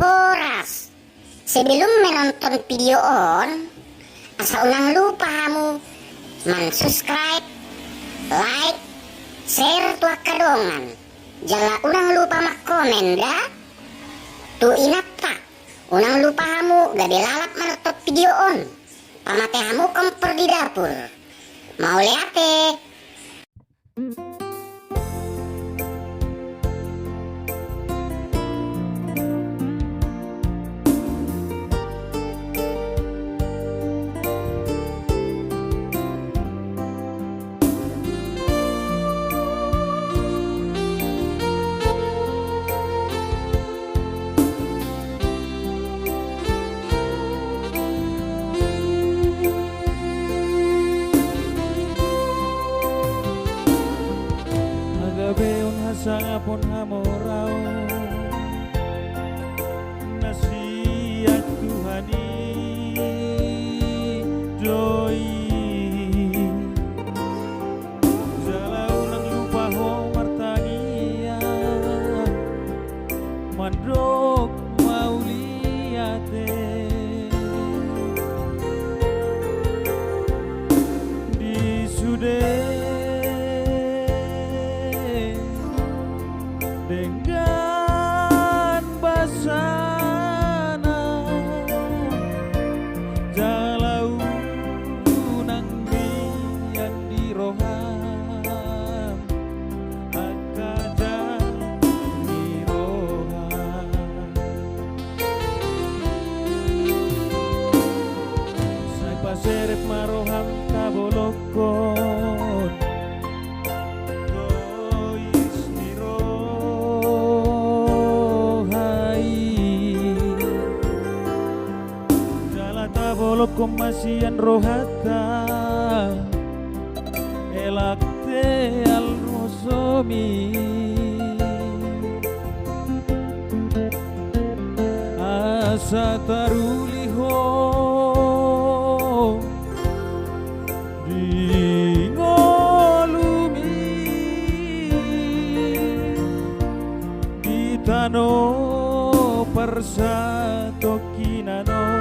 Boras. Sebelum menonton video on, asa ulang lupa kamu subscribe, like, share tuak kadongan. Jala ulang lupa mak komen dah. Tu ingat tak? Ulang lupa kamu gak dilalap menonton video on. Pamate kamu kompor di dapur. Mau lihat eh? Beon hasangapon hamorao nasihat Tuhani joy jalau nang lupa ho martangia mandok mauliate di sude dengan basana jalau nang bian di roham akadang di roham say paserep maroham tabolokon bolok komasian rohata elakte al rosomi asa taruliho di ngolumi di tano persato kinanon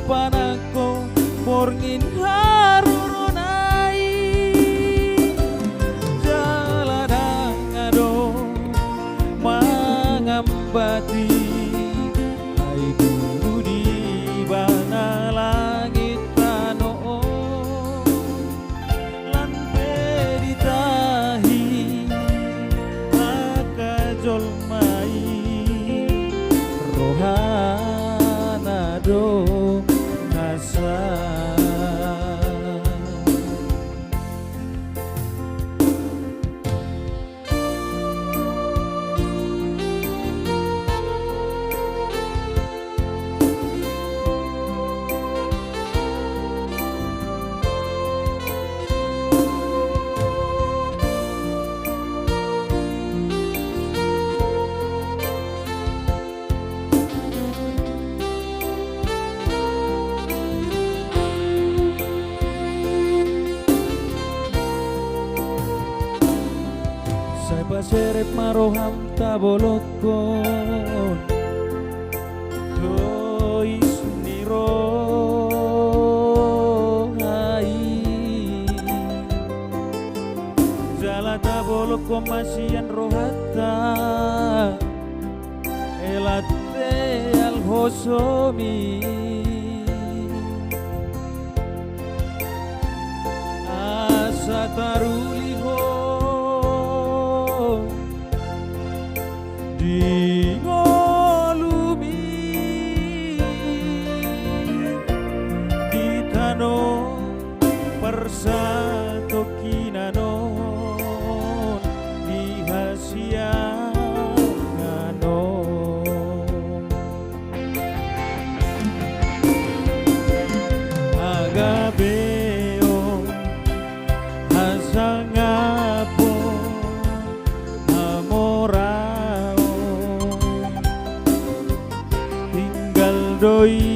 panako porngin harurunai jaladang ado mangambati ai guru di bana langit tano lan peditahi akajol mai rohanado paserep maroham tabolokon dois niro hai jala tabolok komasian rohata elate al hosomi asa taruliho sangapo amorao tinggal doi